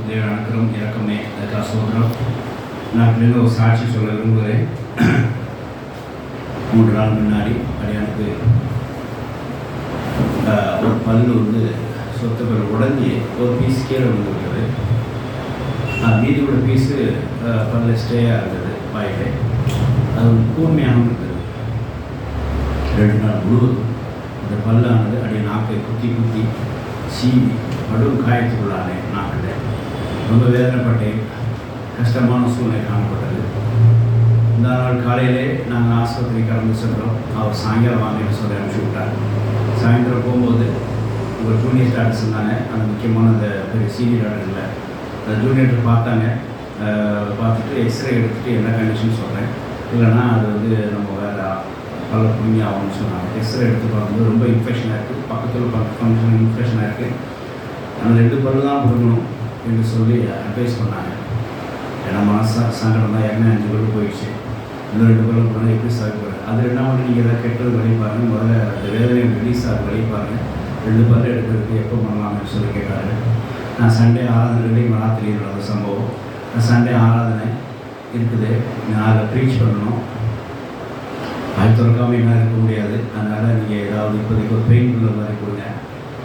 தேவன் அனுக்கிறம் இறக்கமே அதுக்காக சொல்கிறோம். நான் அப்படின்னு ஒரு சாட்சி சொல்ல விரும்புகிறேன். 3 நாள் முன்னாடி எனக்கு ஒரு பல்லு சொத்துக்கள் உடஞ்சி ஒரு பீஸ் கீழே விழுந்துருக்குது. மீதியோட பீஸு பல்ல ஸ்டேயாக இருந்தது வாயிலே. அது கூர்மையாகவும் இருந்தது. 2 நாள் முழுவதும் அந்த பல்லானது அப்படியே நாக்கை குத்தி சீவி கடும் காயத்துக்குள்ளானே நாக்கில் ரொம்ப வேதனைப்பட்டேன். கஷ்டமான சூழ்நிலை காணப்பட்டது. இந்த நாள் காலையிலே நாங்கள் ஆஸ்பத்திரி கடந்து சென்றோம். அவர் சாயங்காலம் வாங்கிட்டு சொல்லி அனுப்பிச்சி விட்டார். சாயந்தரம் போகும்போது ஒரு ஜூனியர் டாக்டர்ஸ் இருந்தாங்க. அந்த முக்கியமான அந்த பெரிய சீனியர் டாக்டர் இல்லை, அந்த ஜூனியர்கிட்ட பார்த்தாங்க. பார்த்துட்டு எக்ஸ்ரே எடுத்துகிட்டு என்ன கண்டிஷன் சொல்கிறேன், இல்லைன்னா அது நம்ம வேறு பல்ல புரிஞ்சு ஆகும்னு சொன்னாங்க. எக்ஸ்ரே எடுத்து பார்க்கும்போது ரொம்ப இன்ஃபெக்ஷனாக இருக்குது, பக்கத்தில் ஃபங்க்ஷன் இன்ஃபெக்ஷனாக இருக்குது, அந்த 2 பல்லு தான் கொடுக்கணும் என்று சொல்லி அட்வைஸ் பண்ணாங்க. ஏன்னா சங்கடம் தான், 5 பல்லு போயிடுச்சு, இன்னும் 2 பல்லு போனால் எப்படி சாப்பிடுறது? அது 2 நாள் நீங்கள் எதாவது கெட்டது வழி பாருங்கள், முதல்ல அந்த வேதனையை ரிலீஸ் ஆகுது வழி பாருங்கள், 2 பல்லு எடுக்கிறதுக்கு எப்போ பண்ணலாம்னு சொல்லி கேட்டார். நான் சண்டே ஆராதனை ராத்திரி நடந்த சம்பவம். சண்டே ஆராதனை இருக்குது, நான் அதை ப்ரீச் பண்ணணும், அது திறக்காமல் என்ன இருக்க முடியாது. அதனால் நீங்கள் ஏதாவது இப்போதைக்கு ஒரு பெயின் கில்லர் மாதிரி கொடுங்க,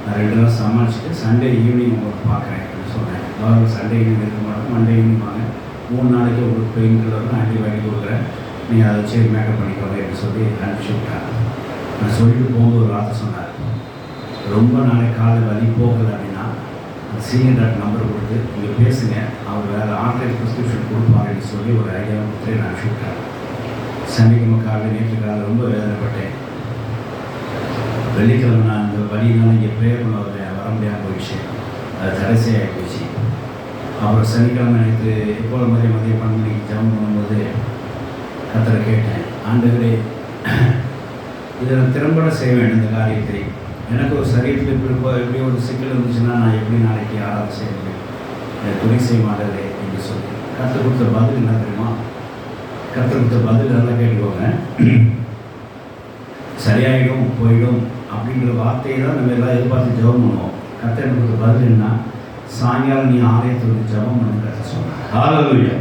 நான் 2 நாள் சமாளிச்சுட்டு சண்டே ஈவினிங் உங்களுக்கு பார்க்குறேன் அப்படின்னு சொன்னேன். அதாவது சண்டே ஈவினிங் இருக்க மாட்டோம், மண்டே ஈவினிங் வாங்க, 3 நாளைக்கு உங்களுக்கு பெயின் கில்லரும் ஆன்டிபயோட்டிக் கொடுக்குறேன், நீங்கள் அதை வச்சு மேக்கப் பண்ணிக்கோங்க அப்படின்னு சொல்லி அனுப்பிச்சி விட்டாங்க. நான் சொல்லிட்டு போகும்போது ஒரு வார்த்தை சொன்னார், ரொம்ப நாளைக்கு காலை வலி போகலை அப்படின்னா சீனியர் டாக்டர் நம்பர் கொடுத்து நீங்கள் பேசுங்க, அவர் வேறு ஆன்லைன் ப்ரிஸ்கிரிப்ஷன் கொடுப்பாங்கன்னு சொல்லி ஒரு ஐடியாவை கொடுத்து நான் அனுப்பிச்சி விட்டார். சனிக்கிழமை காலையில் நேற்று காலையில் ரொம்ப வேதனைப்பட்டேன். வெள்ளிக்கிழமை நான் இந்த வழியினால இங்கே ப்ரேயர் பண்ண வர முடியாமல் போயிடுச்சு, அது கடைசியாக போயிடுச்சு. அப்புறம் சனிக்கிழமை நேற்று எப்போது மதியம் 12 மணிக்கு ஜெபம் பண்ணும்போது கர்த்தரை கேட்டேன், ஆண்டவரே இதை நான் திறம்பட செய்ய வேண்டும், இந்த காரியத்தை எனக்கு ஒரு சரீரத்தில் எப்படி ஒரு சிக்கல் இருந்துச்சுன்னா நான் எப்படி நாளைக்கு ஆராதனை செய்ய முடியும், துணை செய்ய மாட்டேதே என்று சொல்லி கர்த்தர் கொடுத்த பதில் என்ன தெரியுமா? கர்த்தர் கொடுத்த பதில் நல்லா கேட்டுக்கோங்க. சரியாயிடும் போயிடும் அப்படிங்கிற வார்த்தையை தான் நம்ம எல்லாம் எதிர்பார்த்து ஜெபம் பண்ணுவோம். கர்த்தர் கொடுத்த பதில் என்ன? சாயங்காலம் நீ ஆலயத்துக்கு ஜெபம் பண்ணு கர்த்தர் சொன்னார். ஹல்லேலூயா.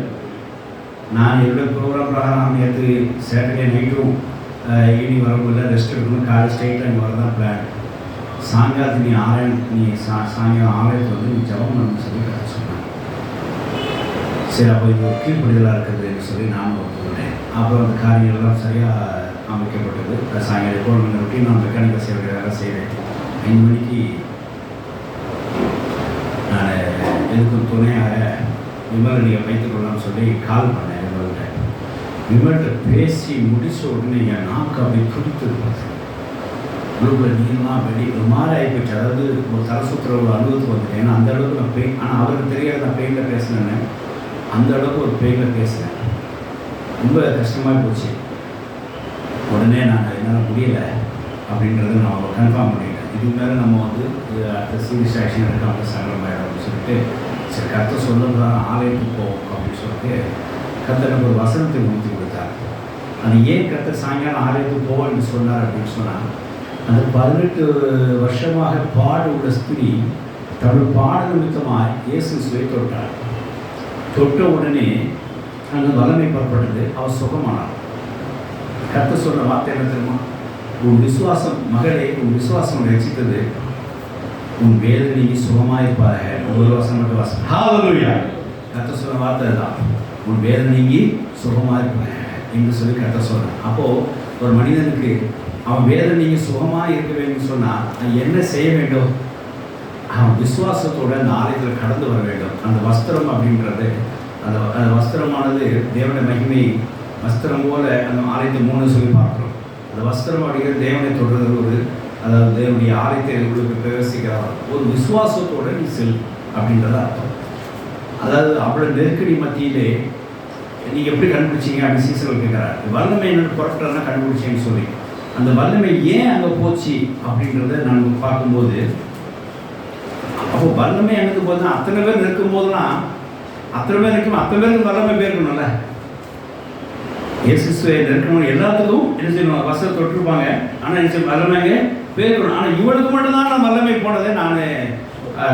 நான் என்னோட ப்ரோக்ராம் பிரகாரம் நேற்று சாட்டர்டே நைட்டும் ஈவினிங் வரக்குள்ள ரெஸ்ட் எடுக்கணும், காலை ஸ்ட்ரெயிட்டாக இங்கே வரதான் பிளான். சாயங்காலத்துக்கு நீ சாயங்காலம் ஆலயத்தில் நீ ஜெபம் பண்ணணும்னு சொல்லி கர்த்தர் சொன்னாங்க. சரி, அப்போ இது ஒரு கீழ்ப்படிதலாக இருக்குதுன்னு சொல்லி நானும் ஒத்துக்கிட்டேன். அப்புறம் அந்த காரியங்கள்லாம் சரியாக அமைக்கப்பட்டது. சாயங்காலம் எப்போ ரொட்டீன் நான் மெக்கானிக்கல் செய்கிற வேலை செய்கிறேன். 5 மணிக்கு நான் எதுக்கும் துணையாக விமல் நீங்கள் வைத்துக்கொள்ளலாம்னு சொல்லி கால் பண்ணேன். விமல்கிட்ட பேசி முடிச்ச உடனே என் நாக்கு அப்படி துடித்து உங்களுக்குள்ள நீங்களாம் ஒரு மாதிரி ஆகிப்போச்சு. அதாவது ஒரு தலை சுற்றுற ஒரு அனுபவத்துக்கு வந்துட்டேன். ஏன்னா அந்த அளவுக்கு நான் பெயின், ஆனால் அவருக்கு தெரியாது நான் பெயினில் பேசினேன்னு, அந்த அளவுக்கு ஒரு பெயினில் பேசினேன். ரொம்ப கஷ்டமாக போச்சு. உடனே நான் என்னால் முடியலை அப்படின்றத நான் கன்ஃபார்ம் பண்ணிட்டேன். இதுக்கு மேலே நம்ம இது அடுத்த சீரியஸ் ஆக்ஷன் எடுக்காமல் சங்கடமாயிடும் அப்படின்னு சொல்லிட்டு, சரி கர்த்தர் சொல்லுறதான் ஆலயத்துக்கு போவோம் அப்படின்னு சொல்லிட்டு கர்த்தர் எனக்கு ஒரு வசனத்தை ஊற்றி கொடுத்தார். அது ஏன் கர்த்தர் சாயங்காலம் ஆலயத்துக்கு போவோம்னு சொன்னார் அப்படின்னு சொன்னால், அந்த 18 வருஷமாக பாடு உள்ள ஸ்திரீ தன்னுடைய பாடு நிமித்தமாக இயேசுவை தொட்டார். தொட்ட உடனே அங்கே வல்லமை புறப்பட்டது, அவர் சுகமானார். கர்த்தர் சொன்ன வார்த்தை என்ன தெரியுமா? உன் விசுவாசம் மகளே, உன் விசுவாசம் ரசித்தது, உன் வேதனை நீங்கி சுகமாயிருப்பாக. ஒரு வசனம் மட்டும் வாசம். ஹல்லேலூயா. கர்த்தர் சொன்ன வார்த்தை தான், உன் வேதனை நீங்கி சுகமாயிருப்பாக என்று சொல்லி கர்த்தர் சொன்னார். அப்போது ஒரு மனிதனுக்கு அவன் வேதனை நீங்கள் சுகமாக இருக்க வேண்டும் சொன்னால் என்ன செய்ய வேண்டும்? அவன் விசுவாசத்தோடு அந்த ஆலயத்தில் கடந்து வர வேண்டும். அந்த வஸ்திரம் அப்படின்றது, அந்த வஸ்திரமானது தேவனுடைய மகிமை வஸ்திரம் போல அந்த ஆலயத்தை 3 சொல்லி பார்க்குறோம். அந்த வஸ்திரம் அப்படிங்கிறது தேவனை தொடர்றது அதாவது தேவனுடைய ஆலயத்தை உங்களுக்கு பிரவேசிக்கிறார் ஒரு விசுவாசத்தோடு நீ செல் அப்படின்றத அர்த்தம். அதாவது அவ்வளோ நெருக்கடி மத்தியிலே நீங்கள் எப்படி கண்டுபிடிச்சிங்க அப்படின்னு சீசர்கள் கேட்குறாரு. வல்லமை என்னென்னு புறப்பட்டதான் கண்டுபிடிச்சிங்கன்னு சொல்லி, அந்த வல்லமை ஏன் அங்கே போச்சு அப்படின்றத நாங்கள் பார்க்கும்போது, அப்போ வல்லமை எனக்கு போது தான் அத்தனை பேர் நிற்கும் போதெல்லாம் அத்தனை பேருக்கு வல்லமை பேருக்கணும்ல. இயேசுவை நெருக்கணும் எல்லாத்துக்கும் என்ன செய்யணும்? வசதி தொட்டிருப்பாங்க, ஆனால் என்ன செய்ய வல்லமைங்க பேருக்கணும். ஆனால் இவளுக்கு மட்டும்தான் நான் வல்லமை போனதே நான்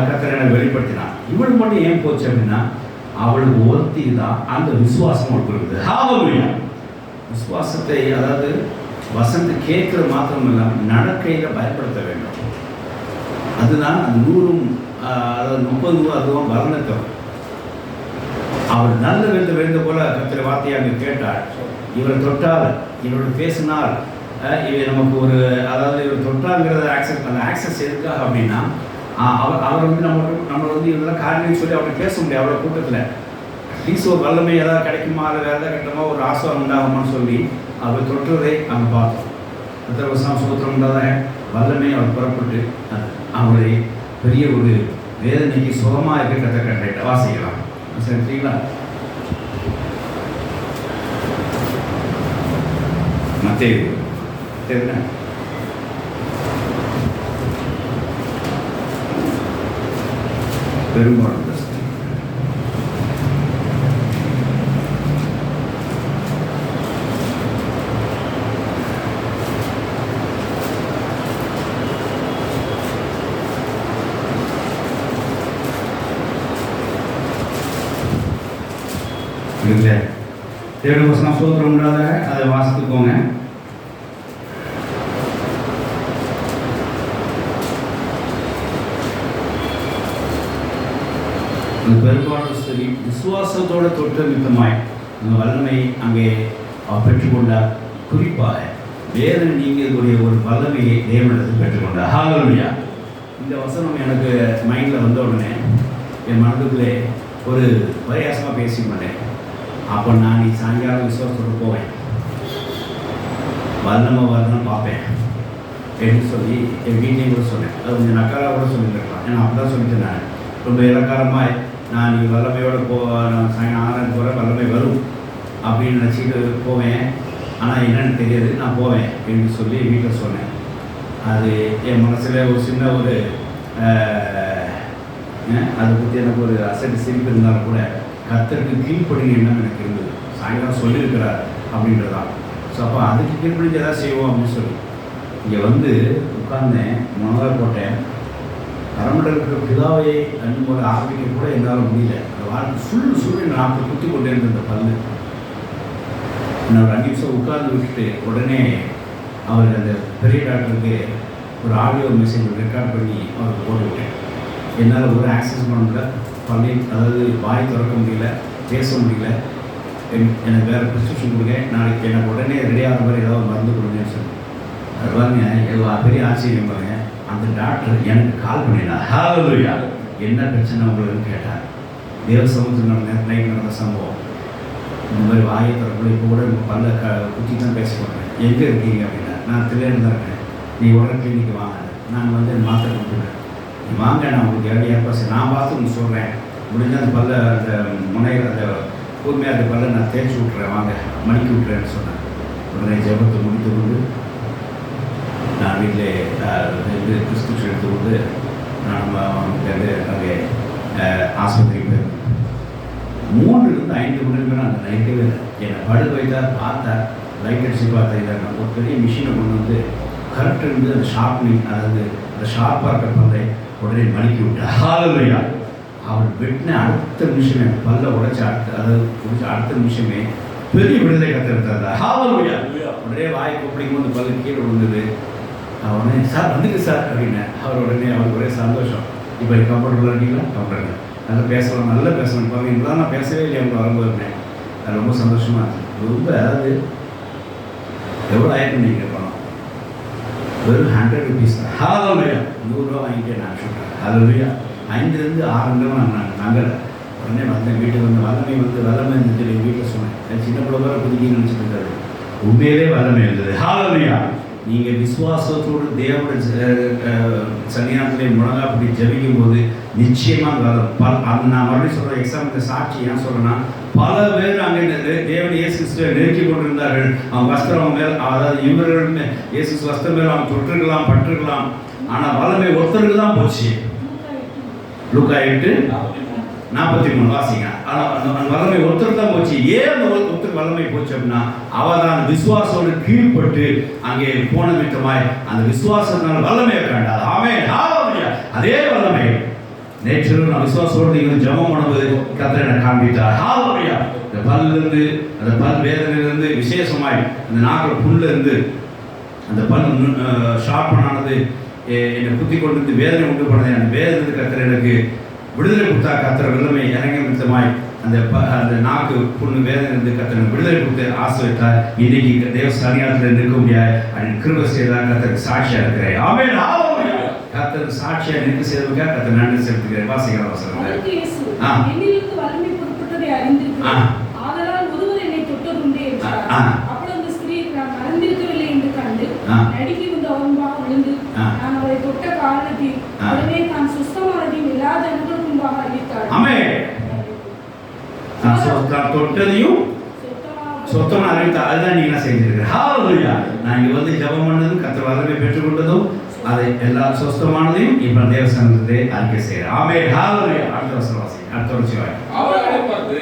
கர்த்தர் எனக்கு வெளிப்படுத்தினான். இவளுக்கு மட்டும் ஏன் போச்சு அப்படின்னா, அவளுக்கு ஒருத்தி தான் அந்த விசுவாசம் அவளுக்கு இருக்குது. ஹல்லேலூயா. விசுவாசத்தை, அதாவது வசனத்தை கேட்கிற மாத்திரம் இல்லாமல் நடக்கையில் பயன்படுத்த வேண்டும். அதுதான் அந்த 100 அதாவது 30 அதுவும் வர்ணத்தம். அவள் நல்ல வேந்த போல கர்த்தரை வார்த்தையை அங்கே கேட்டாள். இவரை தொட்டால், இவரோட பேசினால், இவர் நமக்கு ஒரு, அதாவது இவர் தொட்டாங்கிறத அந்த ஆக்சஸ் எதுக்காக அப்படின்னா, அவர் வந்து நம்மளை வந்து இதெல்லாம் காரணம் சொல்லி அவர்கிட்ட பேச முடியாது. அவ்வளோ கூட்டத்தில் அட்லீஸ்ட் ஒரு வல்லமை ஏதாவது கிடைக்குமா, இல்லை வேறு ஏதாவது கிடைக்குமா, ஒரு ஆசை உண்டாகுமான்னு சொல்லி அவர் தொற்றுவதை அங்கே பார்த்தோம். கர்த்தர் சோத்திரம் உண்டாத வல்லமை அவர் புறப்பட்டு அவரை பெரிய ஒரு வேதனைக்கு சுகமாக இருக்க கட்ட வாசிக்கலாம். சரிங்களா? மத்தேயு தெரியுமா? பெரும்பாலும் தேவனுடைய வசனம் சோத்திரம் உண்டாத அதை வாசித்துக்கோங்க. அந்த பெரும்பாலும் சரி விசுவாசத்தோடு தொற்று நிமித்தமாய் அந்த வல்லமை அங்கே பெற்றுக்கொண்டார். குறிப்பாக வேதனை நீங்கக்கூடிய ஒரு வல்லமையை தேவனிடத்தில் பெற்றுக்கொண்டார். ஹல்லேலூயா. இந்த வசனம் எனக்கு மைண்டில் வந்த உடனே என் மனதுக்குள்ளே ஒரு பரியாசமாக பேசி மாட்டேன். அப்போ நான் நீ சாயங்காலம் விசுவாசத்தோடு போவேன், வரணும் பார்ப்பேன் என்று சொல்லி என் வீட்லேயும் கூட சொன்னேன். அது கொஞ்சம் நக்காராக கூட சொல்லியிருக்கலாம். ஏன்னா அப்படி தான் சொல்லிட்டு நான் ரொம்ப இலக்காரமாக நான் நீ வல்லமையோடு நான் சாயங்காலம் 6 போகிறேன், வல்லமை வரும் அப்படின்னு நினச்சிட்டு போவேன். ஆனால் என்னென்னு தெரியாது, நான் போவேன் என்று சொல்லி வீட்டில் சொன்னேன். அது என் மனசில் ஒரு சின்ன ஒரு அதை பற்றி எனக்கு ஒரு அசட்டு சிரிப்பு இருந்தாலும் கூட கர்த்தருக்கு கீழ்ப்படிங்க எண்ணம் எனக்கு இருந்தது. சாயங்காலம் சொல்லியிருக்கிறார் அப்படின்றதான். ஸோ அப்போ அதுக்கு கீழ்ப்படிஞ்சு எதாவது செய்வோம் அப்படின்னு சொல்லி இங்கே வந்து உட்கார்ந்தேன், மனதாக போட்டேன். அரமண்டல் இருக்கிற பிதாவை அன்பு போல ஆரம்பிக்க கூட என்னால் முடியல. அந்த வாழ்க்கை சுள்ளு நாக்கு குத்தி கொண்டே இருந்த பல்லு. நான் ஒரு 5 நிமிஷம் உட்கார்ந்து விட்டுட்டு உடனே அவர் அந்த பெரிய டாக்டருக்கு ஒரு ஆடியோ மெசேஜ் ரெக்கார்ட் பண்ணி அவருக்கு போட்டு விட்டேன். என்னால் ஒரு ஆக்சஸ் பண்ண முடியல, பள்ளி அதாவது வாய் திறக்க முடியல, பேச முடியல. எனக்கு வேறு ப்ரிஸ்கிரிப்ஷன் கொடுங்க, நாளைக்கு எனக்கு உடனே ரெடியாகிற மாதிரி ஏதாவது மருந்து கொடுங்கன்னு சொல்லி அது பாருங்க. பெரிய ஆச்சரியம் பாருங்க. அந்த டாக்டர் எனக்கு கால் பண்ணினார். ஹல்லேலூயா. என்ன பிரச்சனை உங்களுக்கு கேட்டார். தேவ சமூகத்தில் நைட் நடந்த சம்பவம். இந்த மாதிரி வாயை திறக்கல, இப்போ கூட பல்ல குத்தி தான் பேச போகிறேன். எங்கே இருக்கீங்க அப்படின்னா, நான் தில்லையில் தான் இருக்கேன், நீ உடனே கிளினிக்கு வாங்க, நான் வந்து மாத்திரை கொடுத்துருவேன், நீ வாங்க, நான் உங்களுக்கு ஏற்பாடு நான் பார்த்து உங்களுக்கு சொல்கிறேன், முடிஞ்சால் அந்த பல்ல அந்த முனையில் அந்த கூர்மையாக அந்த பல்ல நான் தேய்ச்சி விட்றேன், வாங்க மணிக்கு விட்றேன்னு சொன்னேன். உடனே ஜெபத்தை முடித்து கொண்டு நான் வீட்டில் ப்ரிஸ்கிரிப்ஷன் எடுத்து கொண்டு நான் அங்கே ஆஸ்பத்திரிக்கு போயிருந்தேன். 3 to 5 மணி நேரம் அந்த நைட்டே என்னை படுக்க வைத்தார். பார்த்தார், லைட் அடிச்சு பார்த்தா ஒரு பெரிய மிஷினை கொண்டு வந்து கரெக்ட் இருந்து அந்த ஷார்ப்னிங், அதாவது அந்த ஷார்ப்பாக இருக்கிற பல்லை உடனே மணிக்கி விட்டார். ஹல்லேலூயா. அவர் வெட்டின அடுத்த நிமிஷமே பல்ல உடைச்ச அடுத்த நிமிஷமே பெரிய விடுதலை கற்றுத்தார். ஹல்லேலூயா. உடனே வாய் கூப்பிடிக்கும் போது பல்லு கீழே விழுந்தது. உடனே சார் வந்துருக்கு சார் அப்படின்னேன். அவர் உடனே அவருக்கு ஒரே சந்தோஷம். இப்போ கம்ஃபர்டபுளாக இருக்கீங்களா? கம்ஃபர்டபுள், நல்லா பேசலாம், நல்லா பேசணும். பாருங்க, இதெல்லாம் நான் பேசவே இல்லை அவங்க வரும்போதுனேன். அது ரொம்ப சந்தோஷமாக இருந்துச்சு. ரொம்ப அதாவது எவ்வளோ ஆயிரம் நீங்கள் பணம் வெறும் 100 rupees தான். ஹல்லேலூயா. 100 ரூபா வாங்கிட்டே நான் சொல்கிறேன். ஹல்லேலூயா. 5 to 6 நான் நங்கலை. உடனே வந்தேன், வீட்டுக்கு வந்து வல்லமை இருந்துச்சு. எங்கள் வீட்டில் சொன்னேன், சின்ன பிள்ளை வர புதுக்கின்னு நினச்சிட்டு இருக்காரு. உண்மையிலே வல்லமை இருந்தது. ஹல்லேலூயா. நீங்கள் விசுவாசத்தோடு தேவனுடைய சன்னிதானத்திலே முழங்காப்படி ஜபிக்கும் போது நிச்சயமாக வரும். நான் மறுபடியும் சொல்கிறேன், எக்ஸாம்பிள் சாட்சி ஏன் சொல்கிறேன்னா, பல பேர் அங்கே தேவன் இயேசு கிறிஸ்துவை நெருக்கி கொண்டிருந்தார்கள். அவங்க வஸ்திரம் மேல், அதாவது இவர்கள் இயேசு வஸ்திரம் மேல் அவங்க தொற்றுக்கலாம், பற்றுக்கலாம். ஆனால் வல்லமை ஒருத்தருக்கு தான் போச்சு. லூக்கா 8:43 வாசிங்க. ஆனால் அந்த வல்லமை ஒருத்தருக்கு தான் போச்சு. ஏன் அந்த ஒருத்தருக்கு வல்லமை போச்சு அப்படின்னா, அவர் தான் விசுவாசோடு கீழ்பட்டு அங்கே போன விட்டமாய் அந்த விசுவாசத்தினால வல்லமையை கண்டார். ஆமென். ஹல்லேலூயா. அதே வல்லமை நேற்று நான் விசுவாசத்தோடு இருந்து ஜெபம் பண்ணும்போது கர்த்தர் எனக்கு காண்பித்தார். ஹalleluya. இந்த பல்லிருந்து அந்த பல் வேதனையிலிருந்து விசேஷமாய் அந்த நாக்கில் புல்ல இருந்து அந்த பல் ஷார்ப்பனானது என்னை குத்தி கொண்டு வந்து வேதனை உண்டு பண்ணது. அந்த வேதனை கர்த்தர் எனக்கு விடுதலை கொடுத்தா கர்த்தர் வெள்ளமை இறங்கி நிறுத்தமாய் அந்த நாக்கு புண்ணு வேதனை இருந்து கர்த்தர் விடுதலை கொடுத்து ஆசீர்வதித்தார். இன்னைக்கு தேவ சன்னிதானத்தில் நிற்க முடியாது அப்படின்னு கிருபை செய்தார். கர்த்தருக்கு சாட்சியா இருக்கிறேன். ஆமென். ஹalleluya. கர்த்தருக்கு சாட்சியா நிற்க செய்வதற்காக கர்த்தர் நன்றி செலுத்துகிறேன். வாசிக்கிற வசனம். என்னிலிருந்து வல்லமை புறப்பட்டதை அறிந்திருக்கிறேன். ஆதலால் ஒருவர் என்னை தொட்டதுண்டே என்றார். அப்பொழுது அந்த ஸ்திரீ நான் அறிந்திருக்கவில்லை என்று கண்டு நடுங்கி வந்து அவன்பாக விழுந்து நான் அவரை தொட்ட காரணத்தில் உடனே தான் சுத்தமானதையும் எல்லா ஜனங்களுக்கும் முன்பாக அறிவித்தாள். ஆமென். நான் தொட்டதையும் சொத்தமா அறிவித்தா. அதுதான் நீங்க செஞ்சிருக்கிறேன். ஹalleluya. நான் இங்க வந்து ஜெபம் பண்ணதும் கர்த்தர் வல்லமை பெற்றுக்கொண்டதும் அதை எல்லா சொஸ்தமானதையும் இப்ப தேவ சமூகத்திலே அறிக்கை செய்யறேன். ஆமென். ஹalleluya. அடுத்த வசனம் வாசிங்க. அடுத்த வசனம். அவரை பார்த்து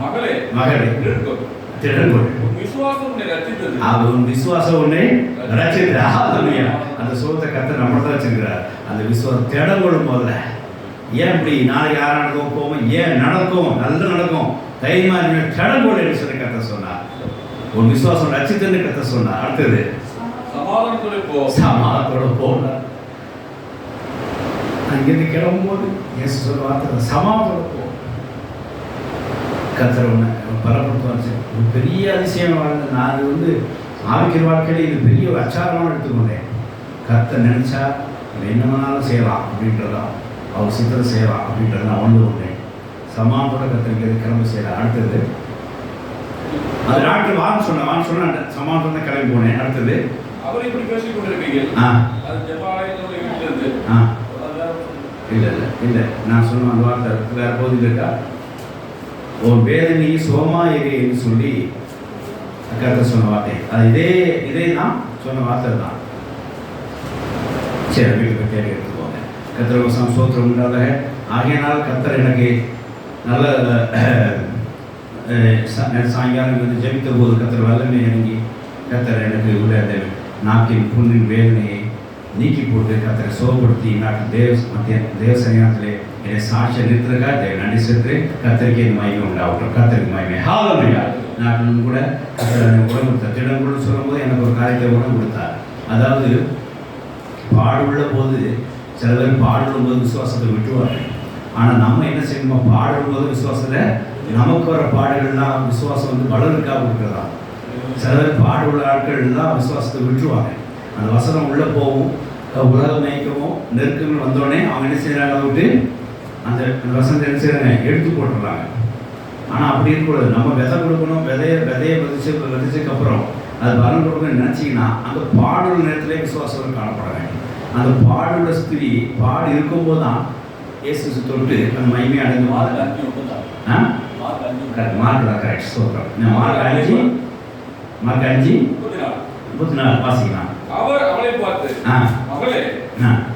மகளே மகளே திடன்கொள் விசுவாசம் உன்னை ரட்சித்தது. அவன் விசுவாசம் உன்னை ரட்சித்தது. ஹalleluya. அந்த சோத்தை கர்த்தர் நம்மள தான் வச்சிருக்கிறார். அந்த விசுவாசம் திடன்கொள்ளும் முதல்ல ஏன் இப்படி நாளைக்கு யார் நடக்கும் போவோம், ஏன் நடக்கும், நல்ல நடக்கும், தைரியமா திடன்கொள் என்று சொல்லி கர்த்தர் சொன்னார். ஒரு விசுவாசம் ரட்சித்தன்னு கர்த்தர் சொன்னார். அடுத்தது சமாதானத்தோட போ. சமாதானத்தோட போனார். அங்கிருந்து கிளம்பும்போது இயேசு சொல்ல வார்த்தை சமாதானத்தோட போ. கர்த்தர் உன்னை பலப்படுத்துவார். ஒரு பெரிய அதிசயம் வாழ்ந்த நான் வந்து ஆவிக்கிற வாழ்க்கையில் இது பெரிய ஒரு அச்சாரமாக எடுத்துக்கொண்டேன். கர்த்தர் நினைச்சா என்ன வேணாலும் செய்யலாம் அப்படின்றதா, அவர் சித்தத்தை செய்யலாம் அப்படின்றத நான் உணர்ந்து கொண்டேன். சமாதானத்தோட கர்த்தருக்கு கிளம்பி செய்யலாம். அடுத்தது அந்த டாக்டர் வான்னு சொன்ன சமாதானத்தை கிளம்பி போனேன். அடுத்தது அவர் இப்படி பேசிக் கொண்டிருப்பீங்க. அது ஜெபாலயத்தோட வீட்டுல இருந்து இல்லை நான் சொன்ன அந்த வார்த்தை வேற போதில் இருக்கா. உன் வேதனையை சுகமா என்று சொல்லி கர்த்தர் சொன்ன வார்த்தை. அது இதே தான் சொன்ன வார்த்தை தான். சரி, வீட்டுக்கு தேடி எடுத்துக்கோங்க. கர்த்தர் வசனம் ஸ்தோத்திரம் உண்டாக. ஆகையினால் கர்த்தர் எனக்கு நல்ல சாயங்காலம் வந்து ஜெபித்த போது கர்த்தர் வல்லமை இறங்கி கர்த்தர் எனக்கு உள்ள நாக்கின் புண்ணின் வேதனையை நீக்கி போட்டு கர்த்தரை சுகப்படுத்தி நாட்டு தேவ சன்னிதானத்திலே என்னை சாட்சியை நிறுத்திருக்கார். தேவ நன்றி செலுத்து. கர்த்தருக்கு என் மகிமை உண்டாகட்டும். கர்த்தருக்கு மகிமை. ஹalleluya. நான் கூட கர்த்தர் உணவு கொடுத்தார். திடம் கூட சொல்லும்போது எனக்கு ஒரு காரியத்தை உணவு கொடுத்தார். அதாவது பாடுள்ள போது சில பேர் பாடுள்ள போது விசுவாசத்தை விட்டுவார்கள். ஆனால் நம்ம என்ன செய்யணுமோ பாடுள்ள போது விசுவாசத்தில் நமக்கு வர பாடுகள்லாம் விசுவாசம் வந்து வளருக்காக இருக்கிறதா. சில பேர் பாடுள்ள ஆட்கள் தான் விசுவாசத்தை விட்டுருவாங்க. அந்த வசனம் உள்ளே போகும், உலகம் மயக்கவும் நெருக்கங்கள் வந்தோடனே அவங்க என்ன செய்கிறாங்க விட்டு அந்த வசனத்தை என்ன செய்கிறாங்க எடுத்து போட்டுடுறாங்க. ஆனால் அப்படி இருக்கக்கூடாது. நம்ம விதை கொடுக்கணும். விதையை விதைச்சதுக்கப்புறம் அது பலன் கொடுக்கணும்னு நினச்சிங்கன்னா அந்த பாடுள்ள நேரத்திலே விசுவாசம் காணப்பட வேண்டும். அந்த பாடுள்ள ஸ்திரீ பாடு இருக்கும்போது தான் இயேசு தொட்டு அந்த மகிமை அடைந்து மார்க் 5:34 வாசிக்கலாம். அவர் அவளை பார்த்து மகளே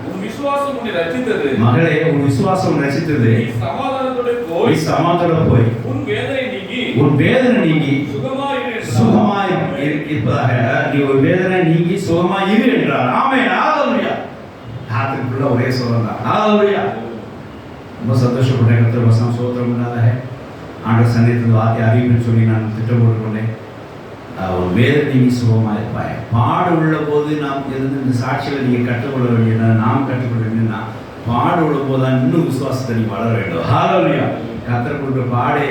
உன் விசுவாசம் உன்னை ரட்சித்தது. மகளே உன் விசுவாசம் ரட்சித்தது. சமாதானத்தோட போய் உன் வேதனை நீங்கி சுகமாய் இருப்பதாக. நீ ஒரு வேதனை நீங்கி சுகமாய் இரு என்றார். ஆமென். ஹalleluya. ஹாத்துக்குள்ள ஒரே சொல்றதா. ஹalleluya. ரொம்ப சந்தோஷப்பட்டேன். கர்த்தர் வசனம் ஸ்தோத்திரம் உண்டாக. ஆண்டவர் சன்னிதானத்தில் வார்த்தை அறிவிப்புன்னு சொல்லி நான் திட்டம் போட்டுக்கொண்டேன். ஒரு வேதனை நீங்கி சுகமாக இருப்பாய். பாடு உள்ள போது நாம் இருந்து இந்த சாட்சிகளை நீங்கள் கற்றுக்கொள்ள வேண்டியதுனா நாம் கற்றுக்கொள்ள வேண்டியதுன்னா பாடு உள்ள போது தான் இன்னும் விசுவாசத்தை நீங்கள் வளர வேண்டும். ஹalleluya. கர்த்தர் கொடுக்குற பாடே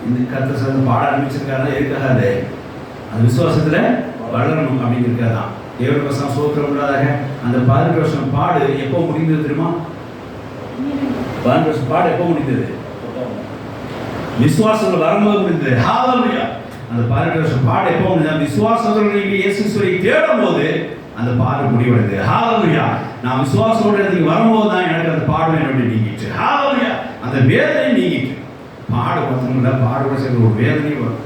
இந்த கர்த்தர் சேர்ந்து பாட ஆரம்பிச்சிருக்காருன்னா இருக்காது. அது விசுவாசத்தில் வளரணும் அப்படின்னு இருக்காதான். தேவனுடைய வசனம் ஸ்தோத்திரம் உண்டாக. அந்த 18 வருஷம் பாடு எப்போ முடிந்தது தெரியுமா? 18 வருஷம் பாடு எப்போ முடிந்தது? விசுவாசத்தில் வரும்போது முடிந்தது. ஹalleluya. அந்த 18 வருஷம் பாடு எப்போ முடிந்தது? விசுவாசத்தோடு நீங்கள் இயேசுவை தேடும் போது அந்த பாடு முடிவடைது. ஹalleluya. நான் விசுவாசத்தோடு இடத்துக்கு வரும்போது தான் எனக்கு அந்த பாடு என்னுடைய நீங்கிட்டு. ஹalleluya. அந்த வேதனை நீங்கிட்டு. பாடு பார்த்தோம்னா பாடோட சேர்ந்து ஒரு வேதனை வரும்.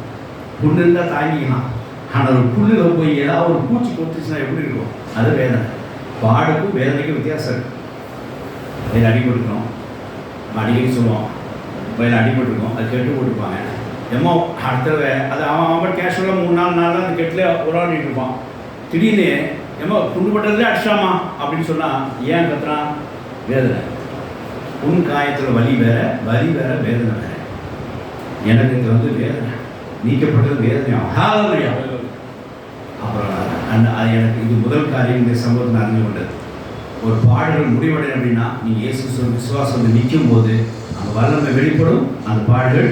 புண்ணு இருந்தால் தாங்கிக்கலாம். ஆனால் ஒரு புண்ணில் போய் ஏதாவது ஒரு பூச்சி கொத்துச்சுன்னா எப்படி இருக்கும்? அது வேதனை. பாடுக்கும் வேதனைக்கும் வித்தியாசம் இருக்குது. வயல் அடிபட்டுருக்கோம், அடிக்கடி சொல்லுவோம் வயல் அடிபட்டுருக்கோம், அது கெட்டு போட்டுருப்பாங்க. எம்மோ அடுத்த அது அவன் கேஷுவலாக 3-4 நாள் அந்த கெட்டில் உருவாடிட்டு இருப்பான். திடீர்னு எம்மோ துண்டுபட்டதுலேயே அடிச்சாமா அப்படின்னு சொன்னால் ஏன் கத்துறான்? வேதனை. உன் காயத்தில் வலி வேற வேதனை வேற. எனக்கு இது வந்து வேதனை நீக்கப்பட்டது வேதனையாகும். ஹalleluya. அப்புறம் அது எனக்கு இது முதல் காரியம் இந்த சம்பவத்தில் அறிந்து கொண்டது. ஒரு பாடுகள் முடிவடையும் அப்படின்னா நீங்கள் இயேசு விசுவாசம் வந்து நிற்கும் போது அந்த வல்லமை வெளிப்படும், அந்த பாடுகள்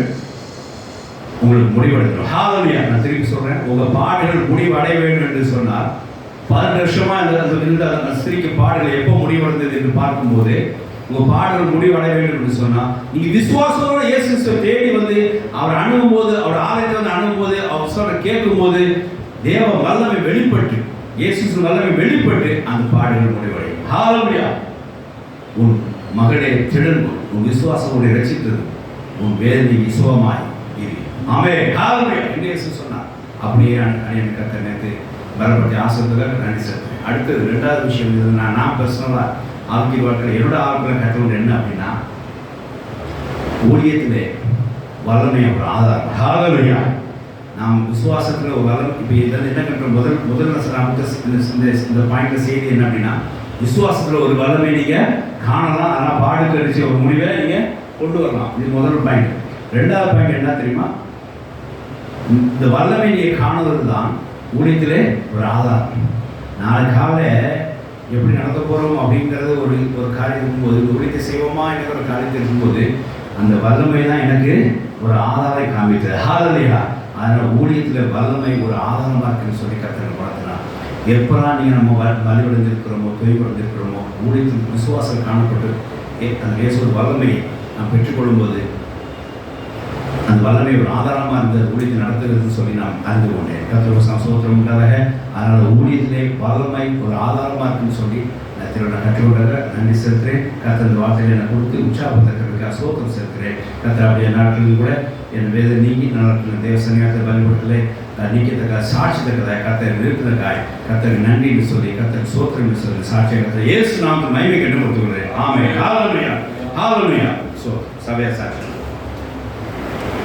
உங்களுக்கு முடிவடைஞ்சிடும். ஹalleluya. நான் திருப்பி சொல்கிறேன், உங்கள் பாடுகள் முடிவடைய வேண்டும் என்று சொன்னால் 12 வருஷமா அந்த ஸ்திரீக்கு பாடுகள் எப்போ முடிவடைந்தது என்று பார்க்கும்போது உங்கள் பாடுகள் முடிவடைய வேண்டும் என்று சொன்னால் நீங்கள் விசுவாசத்தோட இயேசு தேடி வந்து அவர் அணுகும் போது, அவர் ஆலயத்தை வந்து அணுகும் போது, அவர் சொல்ற கேட்கும் போது தேவ வல்லமை வெளிப்பட்டு, இயேசு வல்லமை வெளிப்பட்டு அந்த பாடுகள் முடிவடையும். ஹalleluya. உன் மகளே திடன், உன் விசுவாசம் உன்னை ரட்சித்தது, உன் வேதனை விசுவமாய் இரு. ஆமென். ஹalleluya என்று இயேசு சொன்னார். அப்படியே எனக்கு கர்த்தர் நேற்று வரப்பட்ட ஆசீர்வாதத்துக்காக நன்றி செலுத்துறேன். அடுத்தது 2வது விஷயம் இது நான் பர்சனலாக ஆரோக்கிய வாழ்க்கையில் என்னோட ஆரோக்கியம் கற்றுக்கொண்டு என்ன அப்படின்னா, ஊழியத்திலே வல்லமை ஒரு ஆதாரம். ஹalleluya. நாம் விசுவாசத்தில் ஒரு வல்லம். இப்போ இதில் என்ன கற்றுறோம், முதல் இந்த பாயிண்ட்ல செய்தி என்ன அப்படின்னா, விசுவாசத்தில் ஒரு வல்லமை நீங்கள் காணலாம், ஆனால் பாடுக்கு அடிச்சு ஒரு முடிவை நீங்கள் கொண்டு வரலாம். இது முதல் பாயிண்ட். 2வது பாயிண்ட் என்ன தெரியுமா, இந்த வல்லமை நீங்கள் காணுவது தான் ஊழியத்திலே ஒரு ஆதாரம். நாளை காலை எப்படி நடத்த போகிறோம் அப்படிங்கிறது ஒரு காரியம் இருக்கும்போது, ஊழியத்தை செய்வோமா என்ற ஒரு காரியத்தை இருக்கும்போது அந்த வல்லமை தான் எனக்கு ஒரு ஆதாரை காமித்தது. ஹalleluya. அதனால் ஊழியத்தில் வல்லமை ஒரு ஆதாரமாக இருக்குன்னு சொல்லி கர்த்தர் பார்த்துனா, எப்போல்லாம் நீங்கள் நம்ம வலிவடைந்திருக்கிறோமோ தொய்வடைந்திருக்கிறோமோ ஊழியத்தில் விசுவாசம் காணப்பட்டு அந்த இயேசு வல்லமையை நாம் பெற்றுக்கொள்ளும்போது அந்த வல்லமை ஒரு ஆதாரமாக இருந்த ஊழியத்தை நடத்துகிறதுன்னு சொல்லி நான் அறிந்து கொண்டேன். கர்த்தர் சந்தோஷம் உண்டாக. அதனால் ஊழியத்திலே வல்லமை ஒரு ஆதாரமாக இருக்குன்னு சொல்லி நான் கற்றுக்கொண்டாக நன்றி செலுத்துகிறேன். கர்த்தர் இந்த வார்த்தையை எனக்கு கொடுத்து உற்சாகப்படுத்துறதுக்காக சோத்திரம் செலுத்துகிறேன். கர்த்தர் அப்படியே நாட்களில் கூட என் வேத நீங்கி நாட்களில் தேவசனியாத்தை வழிபட்டலை நீக்கத்தக்க சாட்சி தக்கதாக கர்த்தர் நிறுத்தினக்காய் கர்த்தருக்கு நன்றின்னு சொல்லி கர்த்தருக்கு சோத்திரம் சொல்லி சாட்சியை கர்த்தர் இயேசு நாமத்தில் மகிமை கண்டு கொடுத்துக்கிறேன். ஆமென். ஹalleluya. ஹalleluya. ஸோ சபையா சாட்சி